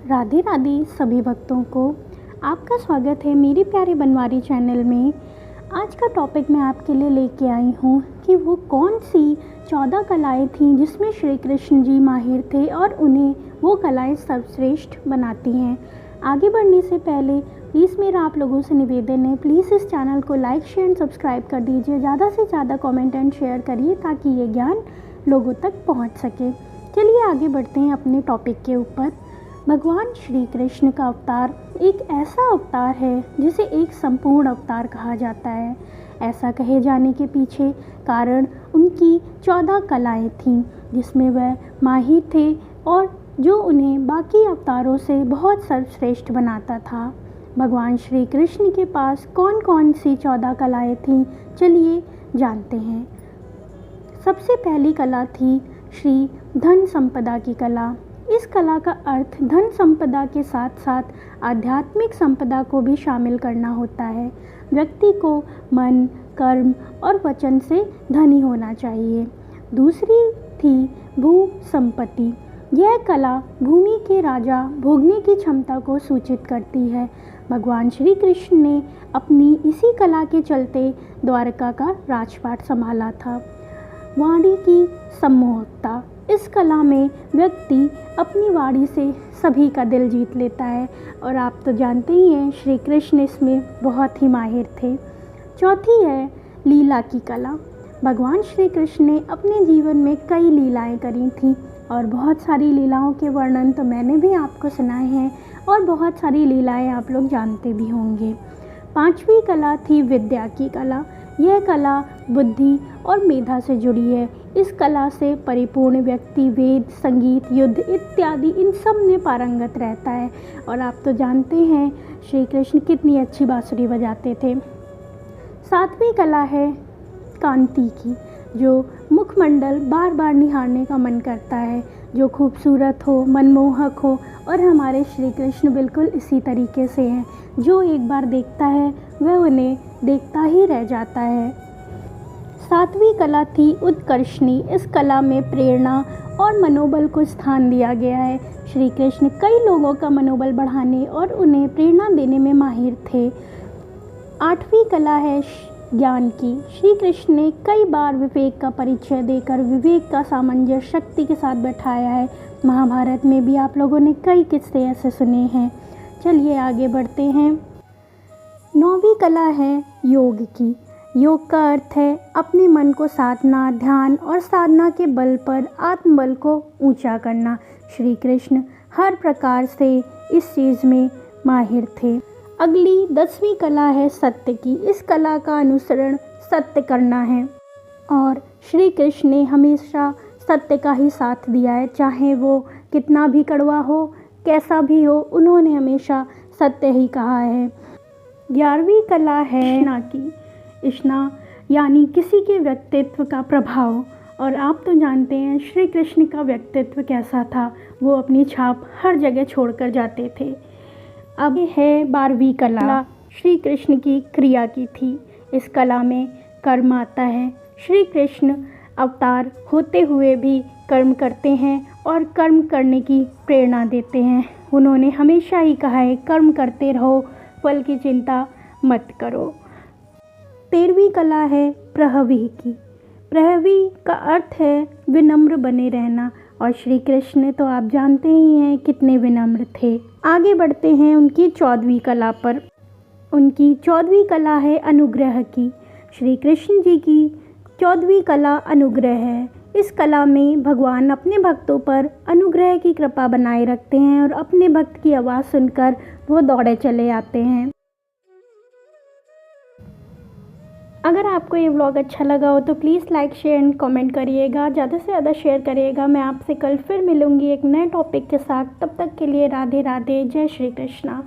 राधे राधे सभी भक्तों को। आपका स्वागत है मेरे प्यारे बनवारी चैनल में। आज का टॉपिक मैं आपके लिए लेके आई हूँ कि वो कौन सी 14 कलाएँ थीं जिसमें श्री कृष्ण जी माहिर थे और उन्हें वो कलाएँ सर्वश्रेष्ठ बनाती हैं। आगे बढ़ने से पहले प्लीज़ मेरा आप लोगों से निवेदन है, प्लीज़ इस चैनल को लाइक शेयर एंड सब्सक्राइब कर दीजिए। ज़्यादा से ज़्यादा कमेंट एंड शेयर करिए ताकि ये ज्ञान लोगों तक पहुँच सके। चलिए आगे बढ़ते हैं अपने टॉपिक के ऊपर। भगवान श्री कृष्ण का अवतार एक ऐसा अवतार है जिसे एक संपूर्ण अवतार कहा जाता है। ऐसा कहे जाने के पीछे कारण उनकी 14 कलाएँ थीं जिसमें वह माहिर थे और जो उन्हें बाकी अवतारों से बहुत सर्वश्रेष्ठ बनाता था। भगवान श्री कृष्ण के पास कौन कौन सी 14 कलाएँ थीं, चलिए जानते हैं। सबसे पहली कला थी श्री धन संपदा की कला। इस कला का अर्थ धन संपदा के साथ साथ आध्यात्मिक संपदा को भी शामिल करना होता है। व्यक्ति को मन, कर्म और वचन से धनी होना चाहिए। दूसरी थी भू संपत्ति। यह कला भूमि के राजा भोगने की क्षमता को सूचित करती है। भगवान श्री कृष्ण ने अपनी इसी कला के चलते द्वारका का राजपाट संभाला था। वाणी की सम्मोहकता। इस कला में व्यक्ति अपनी वाणी से सभी का दिल जीत लेता है और आप तो जानते ही हैं श्री कृष्ण इसमें बहुत ही माहिर थे। चौथी है लीला की कला। भगवान श्री कृष्ण ने अपने जीवन में कई लीलाएं करी थीं और बहुत सारी लीलाओं के वर्णन तो मैंने भी आपको सुनाए हैं और बहुत सारी लीलाएं आप लोग जानते भी होंगे। पांचवी कला थी विद्या की कला। यह कला बुद्धि और मेधा से जुड़ी है। इस कला से परिपूर्ण व्यक्ति वेद, संगीत, युद्ध इत्यादि इन सब में पारंगत रहता है और आप तो जानते हैं श्री कृष्ण कितनी अच्छी बांसुरी बजाते थे। सातवीं कला है कांति की, जो मुखमंडल बार बार निहारने का मन करता है, जो खूबसूरत हो, मनमोहक हो और हमारे श्री कृष्ण बिल्कुल इसी तरीके से हैं। जो एक बार देखता है वह उन्हें देखता ही रह जाता है। सातवीं कला थी उत्कर्षणी। इस कला में प्रेरणा और मनोबल को स्थान दिया गया है। श्री कृष्ण कई लोगों का मनोबल बढ़ाने और उन्हें प्रेरणा देने में माहिर थे। आठवीं कला है ज्ञान की। श्री कृष्ण ने कई बार विवेक का परिचय देकर विवेक का सामंजस्य शक्ति के साथ बैठाया है। महाभारत में भी आप लोगों ने कई किस्से ऐसे सुने हैं। चलिए आगे बढ़ते हैं। नौवीं कला है योग की। योग का अर्थ है अपने मन को साधना, ध्यान और साधना के बल पर आत्मबल को ऊंचा करना। श्री कृष्ण हर प्रकार से इस चीज़ में माहिर थे। अगली 10वीं कला है सत्य की। इस कला का अनुसरण सत्य करना है और श्री कृष्ण ने हमेशा सत्य का ही साथ दिया है, चाहे वो कितना भी कड़वा हो, कैसा भी हो, उन्होंने हमेशा सत्य ही कहा है। 11वीं कला है ना की। इष्णा यानी किसी के व्यक्तित्व का प्रभाव, और आप तो जानते हैं श्री कृष्ण का व्यक्तित्व कैसा था, वो अपनी छाप हर जगह छोड़कर जाते थे। अब है 12वीं कला, श्री कृष्ण की क्रिया की थी। इस कला में कर्म आता है। श्री कृष्ण अवतार होते हुए भी कर्म करते हैं और कर्म करने की प्रेरणा देते हैं। उन्होंने हमेशा ही कहा है कर्म करते रहो, फल की चिंता मत करो। 13वीं कला है प्रहवी की। प्रहवी का अर्थ है विनम्र बने रहना और श्री कृष्ण तो आप जानते ही हैं कितने विनम्र थे। आगे बढ़ते हैं उनकी 14वीं कला पर। उनकी 14वीं कला है अनुग्रह की। श्री कृष्ण जी की 14वीं कला अनुग्रह है। इस कला में भगवान अपने भक्तों पर अनुग्रह की कृपा बनाए रखते हैं और अपने भक्त की आवाज़ सुनकर वो दौड़े चले आते हैं। अगर आपको ये व्लॉग अच्छा लगा हो तो please like share and comment करिएगा, ज़्यादा से ज़्यादा शेयर करिएगा। मैं आपसे कल फिर मिलूँगी एक नए टॉपिक के साथ। तब तक के लिए राधे राधे, जय श्री कृष्णा।